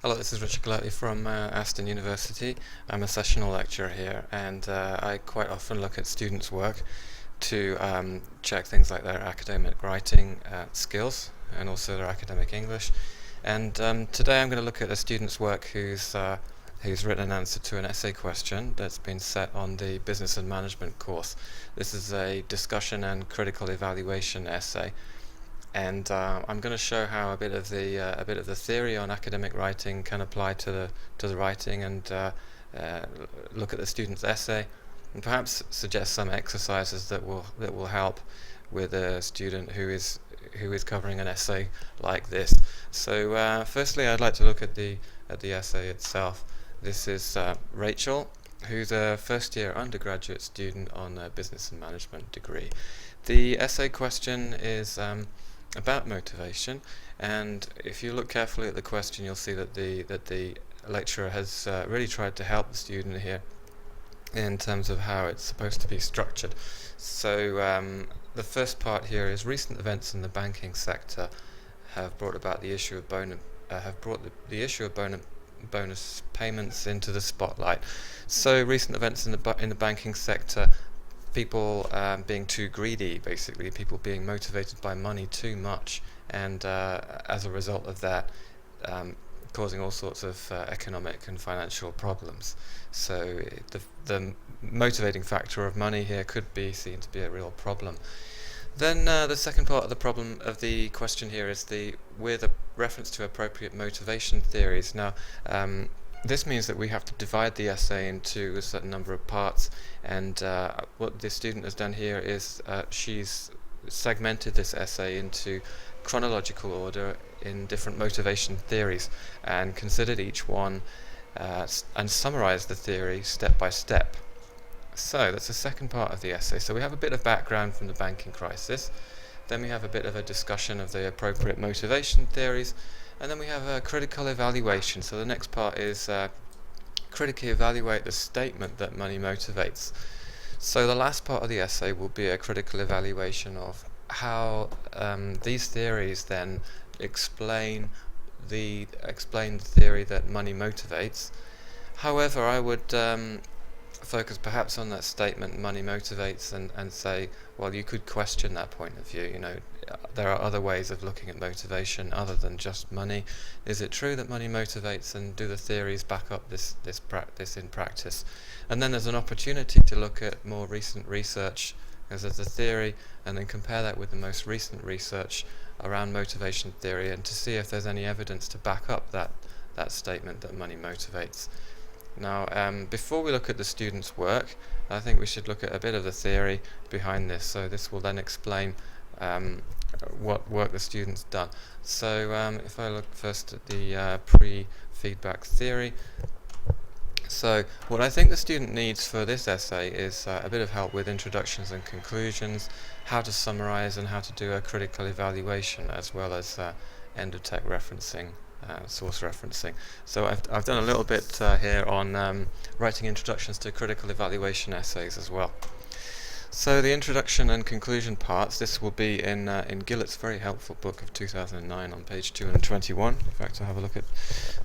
Hello, this is Richard Galletly from Aston University. I'm a sessional lecturer here, and I quite often look at students' work to check things like their academic writing skills and also their academic English. And today I'm going to look at a student's work who's written an answer to an essay question that's been set on the Business and Management course. This is a discussion and critical evaluation essay. And I'm going to show how a bit of the theory on academic writing can apply to the writing, and look at the student's essay, and perhaps suggest some exercises that will help with a student who is covering an essay like this. So firstly, I'd like to look at the essay itself. This is Rachel, who's a first-year undergraduate student on a business and management degree. The essay question is about motivation, and if you look carefully at the question, you'll see that the lecturer has really tried to help the student here in terms of how it's supposed to be structured. So the first part here is recent events in the banking sector have brought about the issue of bonus payments into the spotlight. So recent events in the banking sector, people being too greedy, basically, people being motivated by money too much, and as a result of that, causing all sorts of economic and financial problems. So the motivating factor of money here could be seen to be a real problem. Then the second part of the problem of the question here is with a reference to appropriate motivation theories. Now, this means that we have to divide the essay into a certain number of parts, and what the student has done here is she's segmented this essay into chronological order in different motivation theories, and considered each one and summarized the theory step by step. So that's the second part of the essay. So we have a bit of background from the banking crisis, then we have a bit of a discussion of the appropriate motivation theories, and then we have a critical evaluation. So the next part is critically evaluate the statement that money motivates. So the last part of the essay will be a critical evaluation of how these theories then explain the theory that money motivates. However, I would focus perhaps on that statement, money motivates, and say, well, you could question that point of view. There are other ways of looking at motivation other than just money. Is it true that money motivates, and do the theories back up this in practice? And then there's an opportunity to look at more recent research as a theory, and then compare that with the most recent research around motivation theory, and to see if there's any evidence to back up that statement that money motivates. Now, before we look at the student's work, I think we should look at a bit of the theory behind this. So this will then explain what work the student's done. So if I look first at the pre-feedback theory, so what I think the student needs for this essay is a bit of help with introductions and conclusions, how to summarize, and how to do a critical evaluation, as well as end of text referencing, source referencing. So I've done a little bit here on writing introductions to critical evaluation essays as well. So the introduction and conclusion parts, this will be in Gillett's very helpful book of 2009 on page 221. In fact, I'll have a look at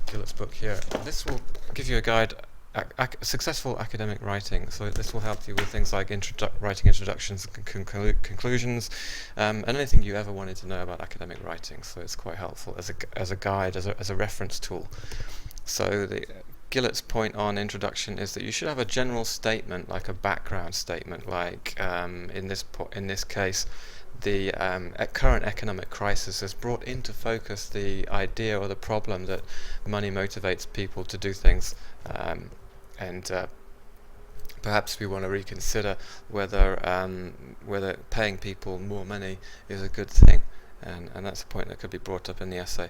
Gillett's book here. This will give you a guide, successful academic writing. So this will help you with things like writing introductions and conclusions, and anything you ever wanted to know about academic writing. So it's quite helpful as a guide, as a reference tool. So Gillett's point on introduction is that you should have a general statement, like a background statement, like in this case, the current economic crisis has brought into focus the idea or the problem that money motivates people to do things, and perhaps we want to reconsider whether paying people more money is a good thing, and that's a point that could be brought up in the essay.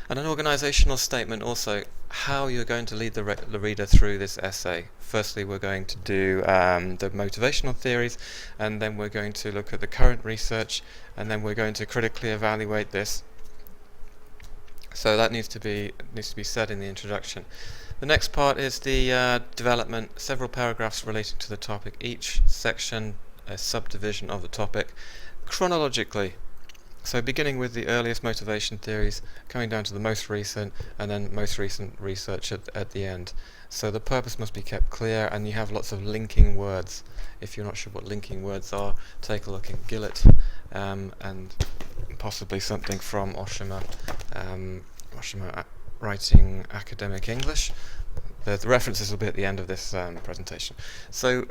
And an organizational statement also, how you're going to lead the reader through this essay. Firstly, we're going to do the motivational theories, and then we're going to look at the current research, and then we're going to critically evaluate this. So that needs to be said in the introduction. The next part is the development, several paragraphs relating to the topic, each section a subdivision of the topic, chronologically. So beginning with the earliest motivation theories, coming down to the most recent, and then most recent research at the end. So the purpose must be kept clear, and you have lots of linking words. If you're not sure what linking words are, take a look in Gillett, and possibly something from Oshima, Writing Academic English. The references will be at the end of this presentation. So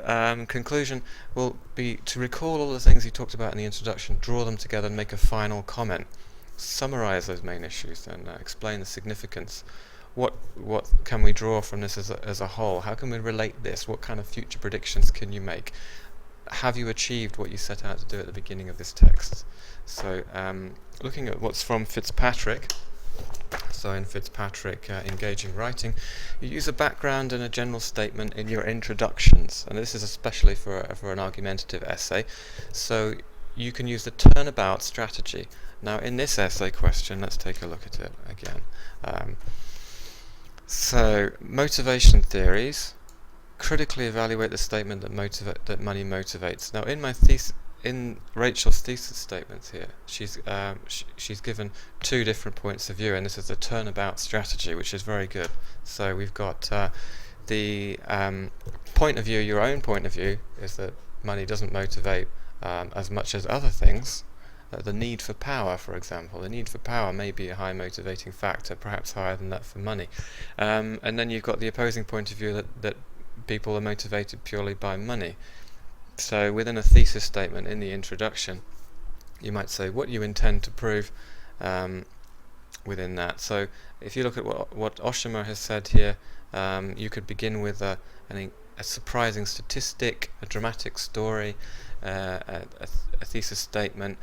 conclusion will be to recall all the things you talked about in the introduction, draw them together and make a final comment. Summarize those main issues and explain the significance. What can we draw from this as a whole? How can we relate this? What kind of future predictions can you make? Have you achieved what you set out to do at the beginning of this text? So looking at what's from Fitzpatrick. So in Fitzpatrick, Engaging Writing, you use a background and a general statement in your introductions, and this is especially for an argumentative essay. So you can use the turnabout strategy. Now in this essay question, let's take a look at it again. So motivation theories, critically evaluate the statement that money motivates. Now in Rachel's thesis statements here, she's given two different points of view, and this is the turnabout strategy, which is very good. So we've got the point of view, your own point of view, is that money doesn't motivate as much as other things. The need for power, for example, the need for power may be a high motivating factor, perhaps higher than that for money. And then you've got the opposing point of view that people are motivated purely by money. So within a thesis statement in the introduction, you might say what you intend to prove within that. So if you look at what Oshima has said here, you could begin with a surprising statistic, a dramatic story, a thesis statement.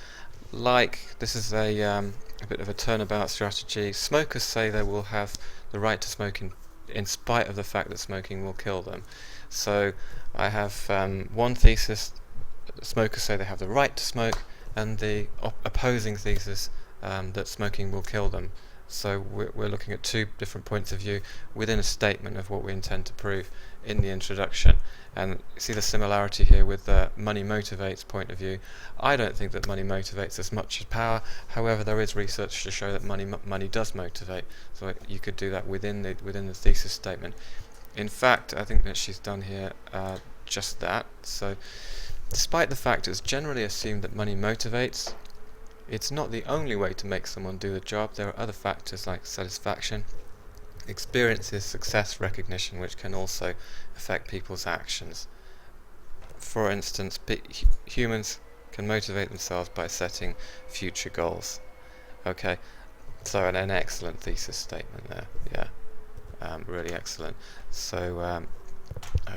Like, this is a bit of a turnabout strategy. Smokers say they will have the right to smoke in spite of the fact that smoking will kill them. So I have one thesis, smokers say they have the right to smoke, and the opposing thesis that smoking will kill them. So we're looking at two different points of view within a statement of what we intend to prove in the introduction. And see the similarity here with the money motivates point of view. I don't think that money motivates as much as power. However, there is research to show that money does motivate. So you could do that within the thesis statement. In fact, I think that she's done here just that. So despite the fact it's generally assumed that money motivates, it's not the only way to make someone do the job. There are other factors like satisfaction, experiences, success, recognition, which can also affect people's actions. For instance, humans can motivate themselves by setting future goals. Okay, so an excellent thesis statement there. Yeah. Really excellent. So,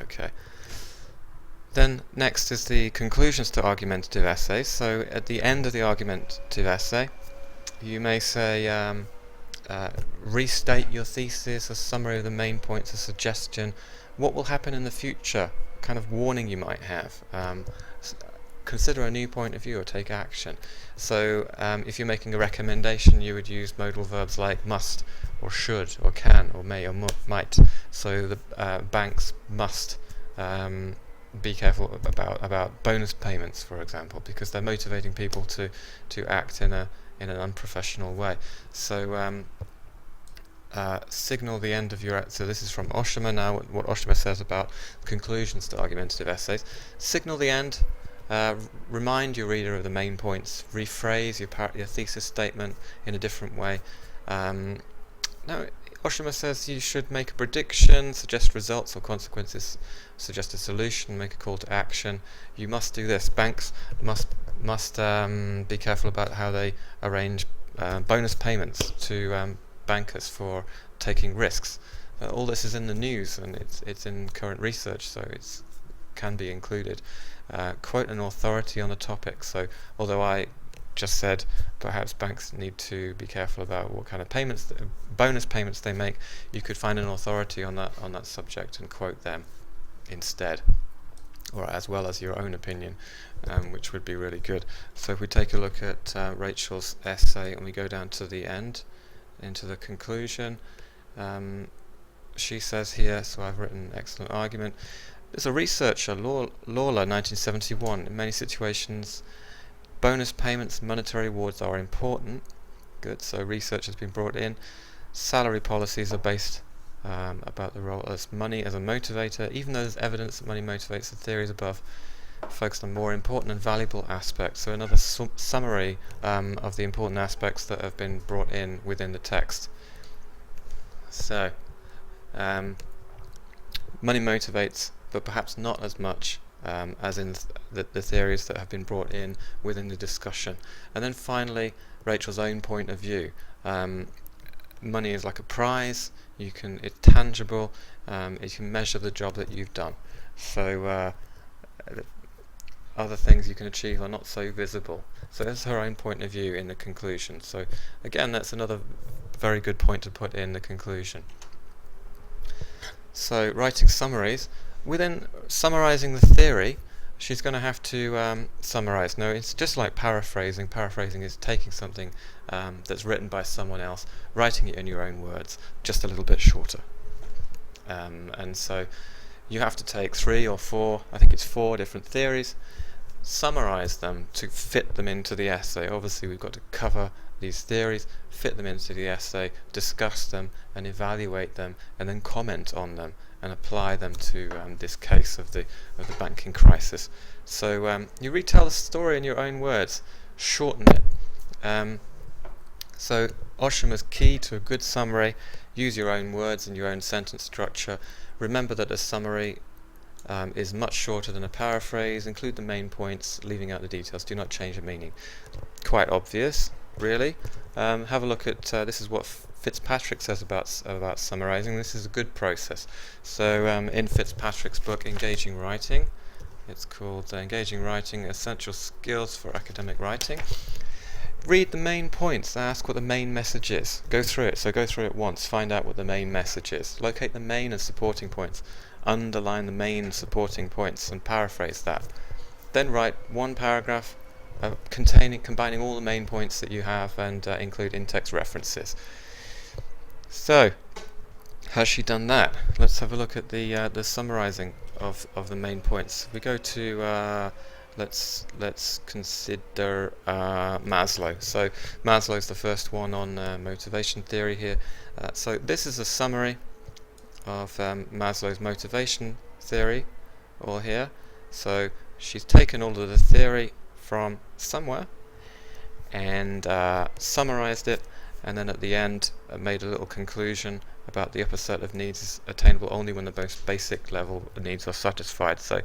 okay. Then next is the conclusions to argumentative essays. So at the end of the argumentative essay, you may say, restate your thesis, a summary of the main points, a suggestion, what will happen in the future, kind of warning you might have. Consider a new point of view or take action. So if you're making a recommendation, you would use modal verbs like must or should or can or may or might. So the banks must be careful about bonus payments, for example, because they're motivating people to act in an unprofessional way. So signal the end of your... So this is from Oshima now, what Oshima says about conclusions to argumentative essays. Signal the end. Remind your reader of the main points. Rephrase your thesis statement in a different way. Now, Oshima says you should make a prediction, suggest results or consequences, suggest a solution, make a call to action. You must do this. Banks must be careful about how they arrange bonus payments to bankers for taking risks. All this is in the news and it's in current research, so it can be included. Quote an authority on the topic. So although I just said perhaps banks need to be careful about what kind of bonus payments they make, you could find an authority on that subject and quote them instead, or as well as your own opinion, which would be really good. So if we take a look at Rachel's essay and we go down to the end, into the conclusion, she says here, so I've written an excellent argument. There's a researcher, Lawler, 1971, in many situations Bonus payments, monetary rewards are important. Good, so research has been brought in. Salary policies are based about the role as money as a motivator. Even though there's evidence that money motivates, the theories above focused on more important and valuable aspects. So another summary of the important aspects that have been brought in within the text. So, money motivates, but perhaps not as much as in the theories that have been brought in within the discussion. And then finally, Rachel's own point of view. Money is like a prize. It's tangible. You can measure the job that you've done. So other things you can achieve are not so visible. So that's her own point of view in the conclusion. So again, that's another very good point to put in the conclusion. So writing summaries. Within summarizing the theory, she's going to have to summarize. Now, it's just like paraphrasing. Paraphrasing is taking something that's written by someone else, writing it in your own words, just a little bit shorter. And so you have to take 3 or 4, I think it's 4 different theories, summarize them to fit them into the essay. Obviously, we've got to cover these theories, fit them into the essay, discuss them and evaluate them, and then comment on them and apply them to this case of the banking crisis. So you retell the story in your own words, shorten it. So Oshima's key to a good summary: use your own words and your own sentence structure. Remember that a summary is much shorter than a paraphrase. Include the main points, leaving out the details. Do not change the meaning. Quite obvious, really. Have a look at this is what Fitzpatrick says about summarizing. This is a good process. So in Fitzpatrick's book Engaging Writing, it's called Engaging Writing: Essential Skills for Academic Writing. Read the main points, ask what the main message is. Go through it. So go through it once, find out what the main message is. Locate the main and supporting points. Underline the main supporting points and paraphrase that. Then write one paragraph combining all the main points that you have and include in-text references. So, has she done that? Let's have a look at the summarizing of the main points. We go to let's consider Maslow. So Maslow's the first one on motivation theory here. So this is a summary of Maslow's motivation theory, all here. So she's taken all of the theory from somewhere and summarized it, and then at the end made a little conclusion about the upper set of needs is attainable only when the most basic level needs are satisfied. So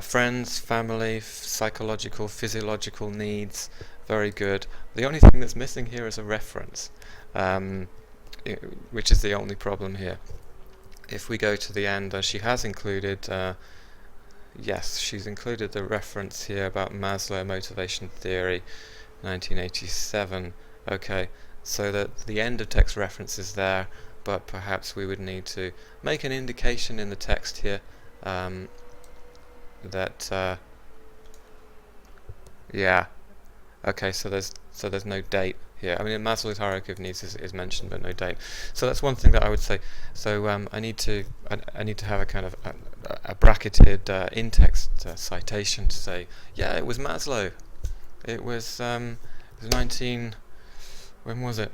friends, family, psychological, physiological needs, very good. The only thing that's missing here is a reference, which is the only problem here. If we go to the end, she has included, yes, she's included the reference here about Maslow motivation theory, 1987. Okay, so that the end of text reference is there, but perhaps we would need to make an indication in the text here that yeah, okay, so there's no date here. I mean, Maslow's hierarchy of needs is mentioned, but no date. So that's one thing that I would say. So I need to have a kind of a bracketed in-text citation to say, yeah, it was Maslow. It was 19. When was it?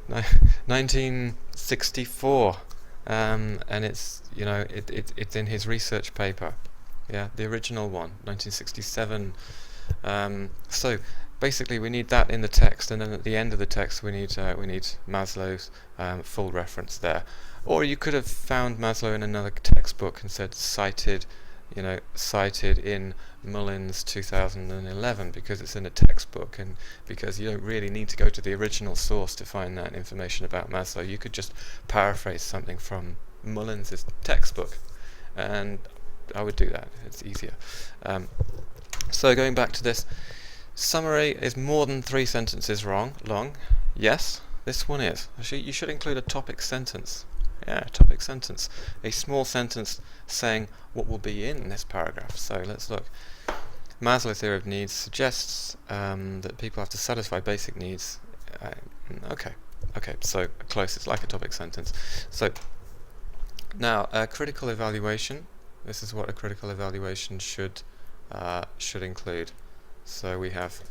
1964. And it's it's in his research paper. Yeah, the original one, 1967. So basically, we need that in the text, and then at the end of the text, we need Maslow's full reference there. Or you could have found Maslow in another textbook and said cited in Mullins 2011, because it's in a textbook, and because you don't really need to go to the original source to find that information about Maslow. You could just paraphrase something from Mullins' textbook, and I would do that. It's easier. So going back to this, summary is more than 3 sentences long. Yes, this one is. Actually, you should include a topic sentence. Yeah, topic sentence. A small sentence saying what will be in this paragraph. So let's look. Maslow's theory of needs suggests that people have to satisfy basic needs. Okay, so close. It's like a topic sentence. So now, critical evaluation. This is what a critical evaluation should include. So we have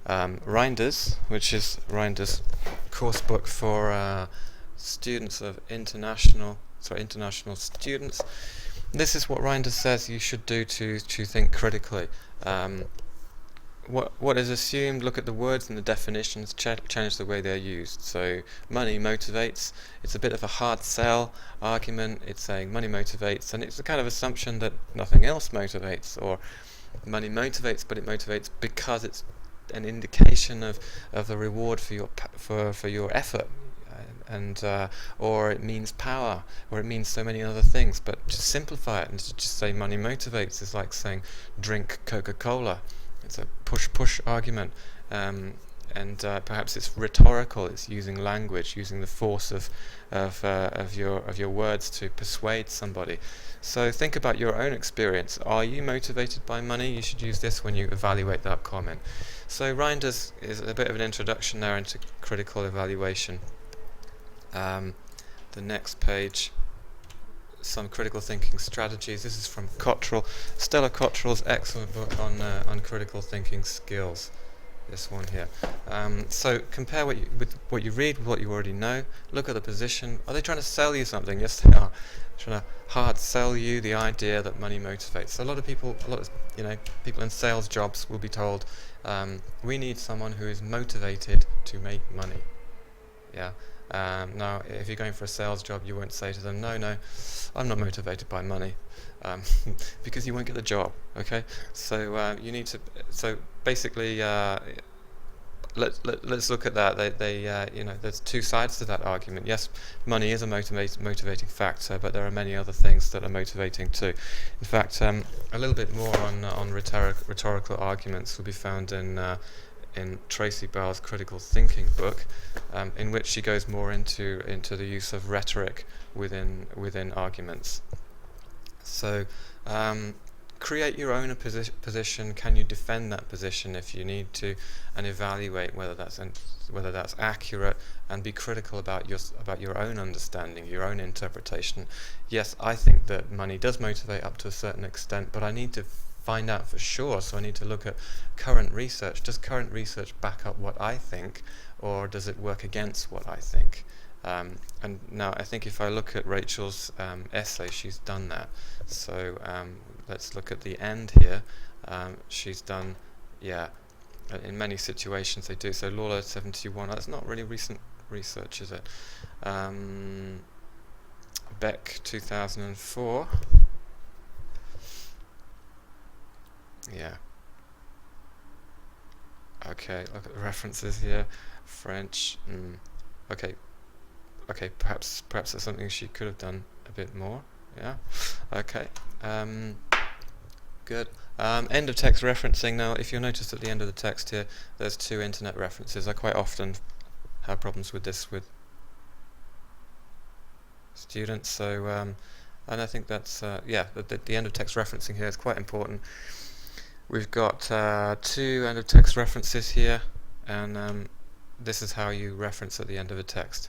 Reinders, which is Reinders' course book for students of international students. This is what Reinders says you should do to think critically. What is assumed, look at the words and the definitions, change the way they're used. So money motivates, it's a bit of a hard sell argument. It's saying money motivates, and it's a kind of assumption that nothing else motivates, or money motivates, but it motivates because it's an indication of the reward for your effort, and or it means power, or it means so many other things. But to simplify it and to just say money motivates is like saying drink Coca-Cola. It's a push argument, and perhaps it's rhetorical. It's using language, using the force of your words to persuade somebody. So think about your own experience. Are you motivated by money? You should use this when you evaluate that comment. So Reinders is a bit of an introduction there into critical evaluation. The next page, some critical thinking strategies. This is from Cottrell, Stella Cottrell's excellent book on critical thinking skills. This one here. So compare what you read with what you already know. Look at the position. Are they trying to sell you something? Yes, they are. Trying to hard sell you the idea that money motivates. So a lot of people in sales jobs will be told, we need someone who is motivated to make money. Yeah. Now, if you're going for a sales job, you won't say to them, no, I'm not motivated by money, because you won't get the job. Okay, so you need to. So basically, let's look at that. There's two sides to that argument. Yes, money is a motivating factor, but there are many other things that are motivating too. In fact, a little bit more on rhetorical arguments will be found in Tracy Bell's critical thinking book, in which she goes more into the use of rhetoric within arguments. So create your own position. Can you defend that position if you need to, and evaluate whether that's accurate, and be critical about your own understanding, your own interpretation. Yes, I think that money does motivate up to a certain extent, but I need to find out for sure, so I need to look at current research. Does current research back up what I think, or does it work against what I think? And now I think if I look at Rachel's essay, she's done that. So let's look at the end here. She's done, in many situations they do. So Lawler 71, that's not really recent research, is it? Beck 2004. Yeah. Okay, look at the references here. French. Okay, perhaps that's something she could have done a bit more. Yeah. Okay. Good. End of text referencing. Now, if you'll notice at the end of the text here, there's two internet references. I quite often have problems with this with students. So, and I think that's the end of text referencing here is quite important. We've got two end of text references here, and this is how you reference at the end of a text.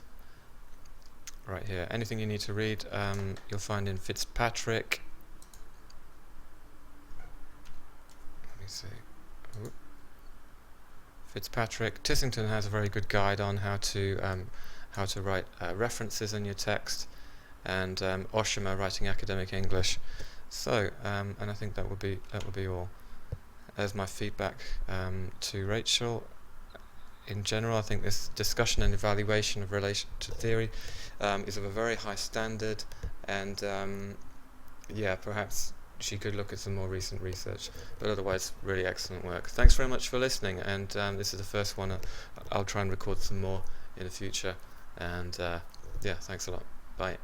Right here. Anything you need to read, you'll find in Fitzpatrick. Let me see. Ooh. Fitzpatrick. Tissington has a very good guide on how to write references in your text, and Oshima, Writing Academic English. So, and I think that will be all. There's my feedback to Rachel. In general, I think this discussion and evaluation of relation to theory is of a very high standard, and perhaps she could look at some more recent research, but otherwise really excellent work. Thanks very much for listening, and this is the first one. I'll try and record some more in the future, and thanks a lot. Bye.